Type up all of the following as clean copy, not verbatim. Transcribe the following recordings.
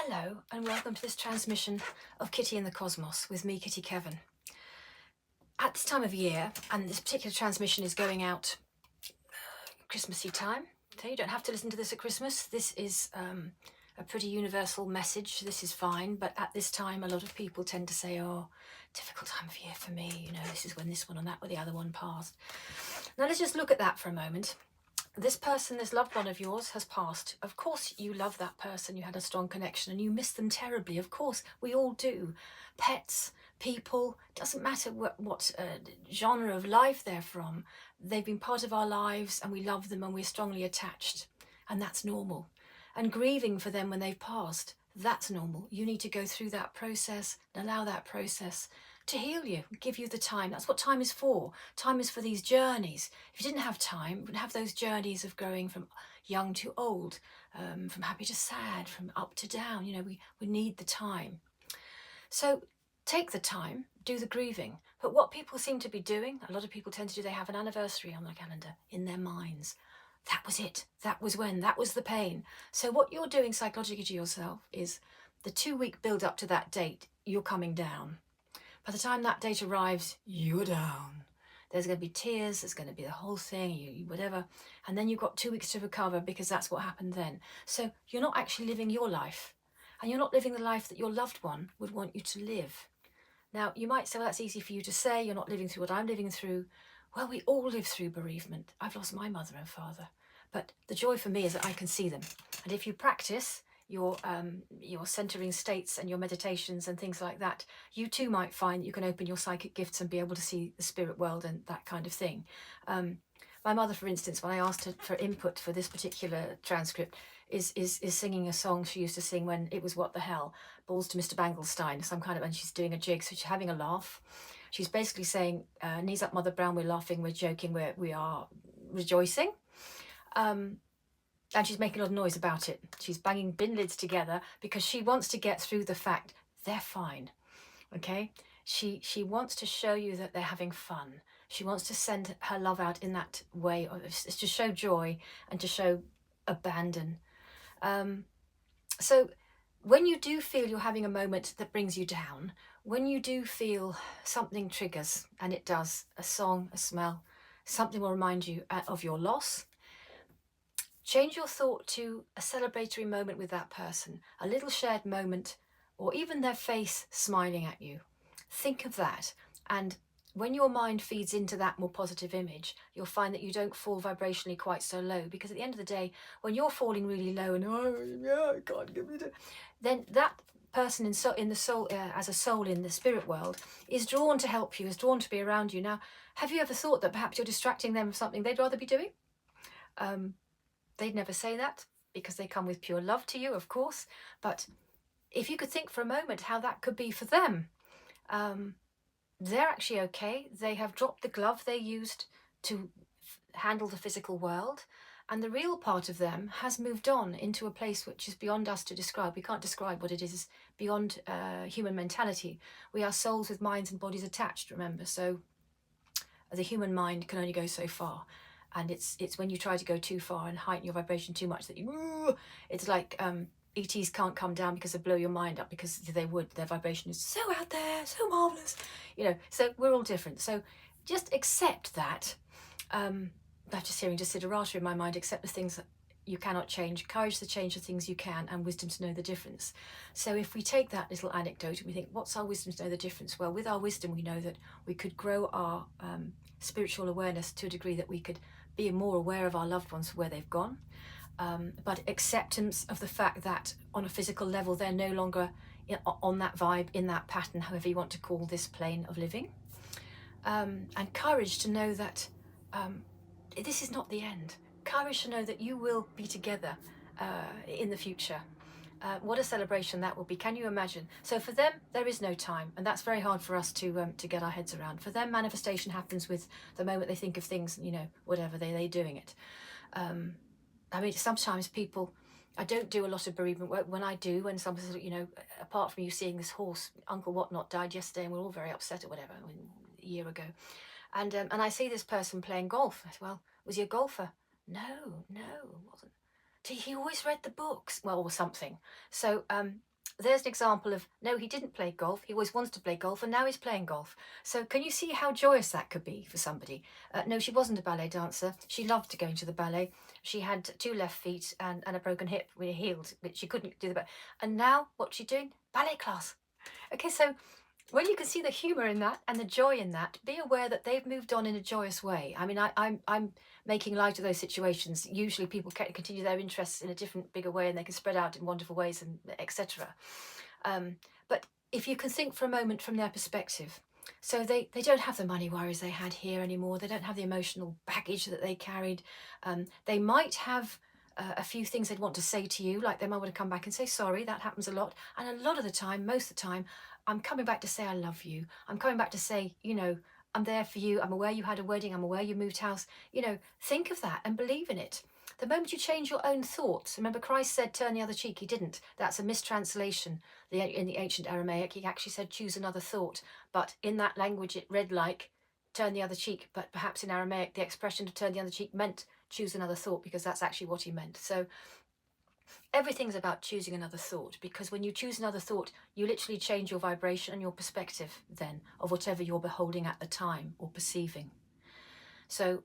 Hello and welcome to this transmission of Kitty in the Cosmos with me, Kitty Kevin. At this time of year, and this particular transmission is going out Christmassy time, so you don't have to listen to this at Christmas. This is a pretty universal message. This is fine, but at this time a lot of people tend to say, oh, difficult time of year for me, you know, this is when this one and that or the other one passed. Now let's just look at that for a moment. This person, this loved one of yours has passed. Of course you love that person, you had a strong connection and you miss them terribly. Of course, we all do. Pets, people, doesn't matter what genre of life they're from. They've been part of our lives and we love them and we're strongly attached. And that's normal. And grieving for them when they've passed, that's normal. You need to go through that process and allow that process to heal you, give you the time. That's what time is for. Time is for these journeys. If you didn't have time, you wouldn't have those journeys of going from young to old, from happy to sad, from up to down. You know, we need the time. So take the time, do the grieving. But what people seem to be doing, a lot of people tend to do, they have an anniversary on their calendar in their minds. That was it. That was when. That was the pain. So what you're doing psychologically to yourself is the 2-week build up to that date, you're coming down. By the time that date arrives, you're down. There's going to be tears, there's going to be the whole thing, whatever. And then you've got 2 weeks to recover because that's what happened then. So you're not actually living your life. And you're not living the life that your loved one would want you to live. Now, you might say, well, that's easy for you to say. You're not living through what I'm living through. Well, we all live through bereavement. I've lost my mother and father. But the joy for me is that I can see them. And if you practice your centering states and your meditations and things like that, you too might find that you can open your psychic gifts and be able to see the spirit world and that kind of thing. My mother, for instance, when I asked her for input for this particular transcript, is singing a song she used to sing when it was What the Hell, Balls to Mr. Banglestein, some kind of, and she's doing a jig, so she's having a laugh. She's basically saying, knees up, Mother Brown, we're laughing, we're joking, we are rejoicing. And she's making a lot of noise about it. She's banging bin lids together because she wants to get through the fact they're fine, okay? She wants to show you that they're having fun. She wants to send her love out in that way, to show joy and to show abandon. So when you do feel you're having a moment that brings you down, when you do feel something triggers, and it does, a song, a smell, something will remind you of your loss, change your thought to a celebratory moment with that person, a little shared moment, or even their face smiling at you. Think of that. And when your mind feeds into that more positive image, you'll find that you don't fall vibrationally quite so low. Because at the end of the day, when you're falling really low and, oh, yeah, I can't give you then that person in the soul, as a soul in the spirit world, is drawn to help you, is drawn to be around you. Now, have you ever thought that perhaps you're distracting them from something they'd rather be doing? They'd never say that because they come with pure love to you, of course. But if you could think for a moment how that could be for them, they're actually okay. They have dropped the glove they used to handle the physical world. And the real part of them has moved on into a place which is beyond us to describe. We can't describe what it is. It's beyond human mentality. We are souls with minds and bodies attached, remember. So the human mind can only go so far. And it's when you try to go too far and heighten your vibration too much that it's like ETs can't come down because they blow your mind up, because they would. Their vibration is so out there, so marvelous, you know. So we're all different. So just accept that. I'm just hearing desiderata in my mind. Accept the things that you cannot change, courage to change the things you can, and wisdom to know the difference. So if we take that little anecdote and we think, what's our wisdom to know the difference? Well, with our wisdom, we know that we could grow our spiritual awareness to a degree that we could be more aware of our loved ones where they've gone, but acceptance of the fact that on a physical level they're no longer on that vibe, in that pattern, however you want to call this plane of living, and courage to know that this is not the end. Courage to know that you will be together in the future. What a celebration that will be. Can you imagine? So for them, there is no time, and that's very hard for us to get our heads around. For them, manifestation happens with the moment they think of things, you know, whatever they're doing it. I mean, sometimes people, I don't do a lot of bereavement work. When I do, when somebody says, you know, apart from you seeing this horse, Uncle Whatnot died yesterday and we're all very upset or whatever, a year ago. And I see this person playing golf. I said, well, was he a golfer? No, wasn't. He always read the books, well, or something. So there's an example of, no, he didn't play golf. He always wants to play golf, and now he's playing golf. So can you see how joyous that could be for somebody? No, she wasn't a ballet dancer. She loved to go into the ballet. She had 2 left feet and a broken hip with healed, but she couldn't do the ballet. And now what's she doing? Ballet class. Okay, so when you can see the humour in that and the joy in that, be aware that they've moved on in a joyous way. I mean, I'm making light of those situations. Usually people continue their interests in a different, bigger way, and they can spread out in wonderful ways, and etc. But if you can think for a moment from their perspective, so they don't have the money worries they had here anymore. They don't have the emotional baggage that they carried. They might have a few things they'd want to say to you, like they might want to come back and say sorry. That happens a lot. And a lot of the time, most of the time, I'm coming back to say I love you. I'm coming back to say, you know, I'm there for you. I'm aware you had a wedding. I'm aware you moved house. You know, think of that and believe in it. The moment you change your own thoughts, remember Christ said turn the other cheek. He didn't. That's a mistranslation. In the ancient Aramaic, he actually said choose another thought. But in that language, it read like turn the other cheek. But perhaps in Aramaic, the expression to turn the other cheek meant choose another thought, because that's actually what he meant. So everything's about choosing another thought, because when you choose another thought, you literally change your vibration and your perspective then of whatever you're beholding at the time or perceiving. So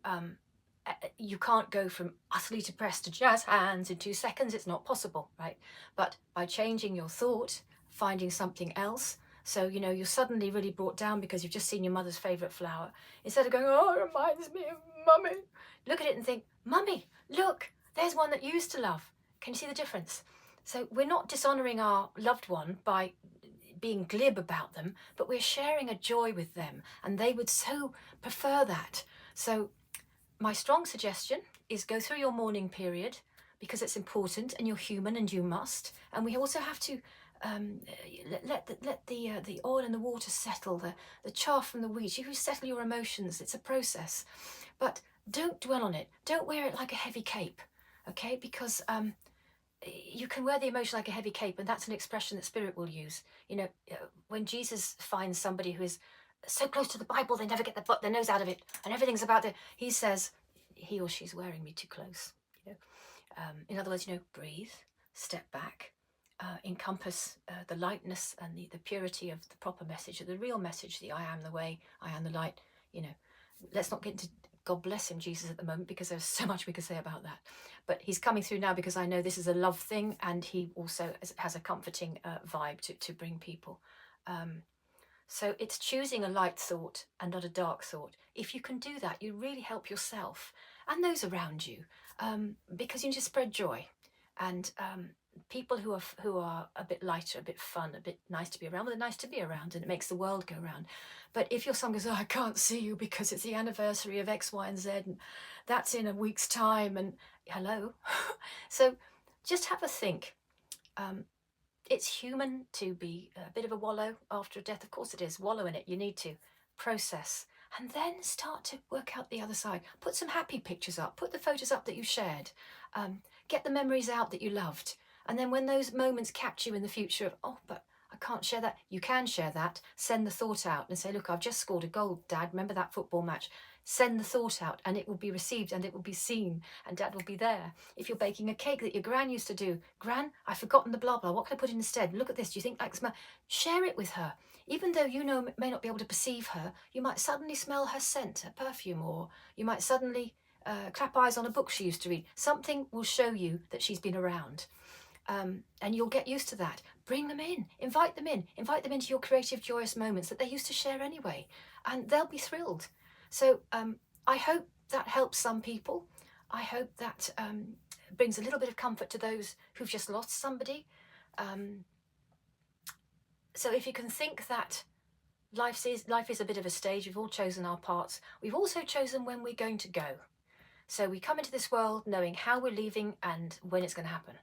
you can't go from utterly depressed to jazz hands in 2 seconds. It's not possible, right? But by changing your thought, finding something else, so, you know, you're suddenly really brought down because you've just seen your mother's favourite flower. Instead of going, oh, it reminds me of mummy, look at it and think, mummy, look, there's one that you used to love. Can you see the difference? So we're not dishonouring our loved one by being glib about them, but we're sharing a joy with them, and they would so prefer that. So my strong suggestion is go through your mourning period, because it's important and you're human and you must. And we also have to let the oil and the water settle, the chaff from the wheat. You settle your emotions. It's a process, but don't dwell on it. Don't wear it like a heavy cape, okay? Because you can wear the emotion like a heavy cape, and that's an expression that Spirit will use. You know, when Jesus finds somebody who is so close to the Bible they never get their nose out of it, and everything's about it, he says, he or she's wearing me too close. You know, in other words, you know, breathe, step back, encompass the lightness and the purity of the proper message, the real message, the I am the way, I am the light. You know, let's not get into God bless him, Jesus, at the moment, because there's so much we could say about that. But he's coming through now, because I know this is a love thing, and he also has a comforting vibe to bring people. So it's choosing a light thought and not a dark thought. If you can do that, you really help yourself and those around you, because you just spread joy. And people who are a bit lighter, a bit fun, a bit nice to be around, well, they're nice to be around, and it makes the world go round. But if your son goes, oh, I can't see you because it's the anniversary of X, Y, and Z, and that's in a week's time, and hello. So just have a think. It's human to be a bit of a wallow after a death. Of course it is. Wallow in it. You need to process, and then start to work out the other side. Put some happy pictures up. Put the photos up that you shared. Get the memories out that you loved. And then when those moments catch you in the future of, oh, but I can't share that, you can share that. Send the thought out and say, look, I've just scored a goal, Dad. Remember that football match? Send the thought out, and it will be received, and it will be seen, and Dad will be there. If you're baking a cake that your gran used to do, Gran, I've forgotten the blah blah, what can I put in instead? Look at this, do you think like smell? Share it with her. Even though you know may not be able to perceive her, you might suddenly smell her scent, her perfume, or you might suddenly clap eyes on a book she used to read. Something will show you that she's been around. And you'll get used to that. Bring them in, invite them into your creative, joyous moments that they used to share anyway, and they'll be thrilled. So I hope that helps some people. I hope that brings a little bit of comfort to those who've just lost somebody. So if you can think that life is a bit of a stage, we've all chosen our parts. We've also chosen when we're going to go. So we come into this world knowing how we're leaving and when it's going to happen.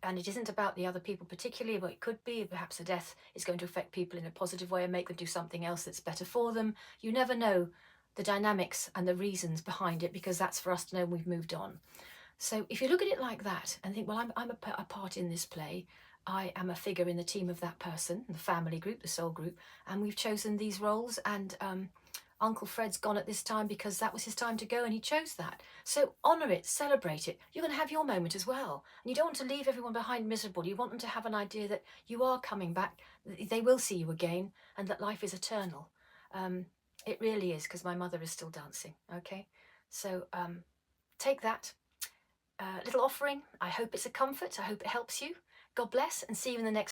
And it isn't about the other people particularly, but it could be. Perhaps a death is going to affect people in a positive way and make them do something else that's better for them. You never know the dynamics and the reasons behind it, because that's for us to know when we've moved on. So if you look at it like that and think, well, I'm a part in this play, I am a figure in the team of that person, the family group, the soul group, and we've chosen these roles, and Uncle Fred's gone at this time because that was his time to go and he chose that. So honour it, celebrate it. You're going to have your moment as well. And you don't want to leave everyone behind miserable. You want them to have an idea that you are coming back, they will see you again, and that life is eternal. It really is, because my mother is still dancing, okay? So take that little offering. I hope it's a comfort. I hope it helps you. God bless, and see you in the next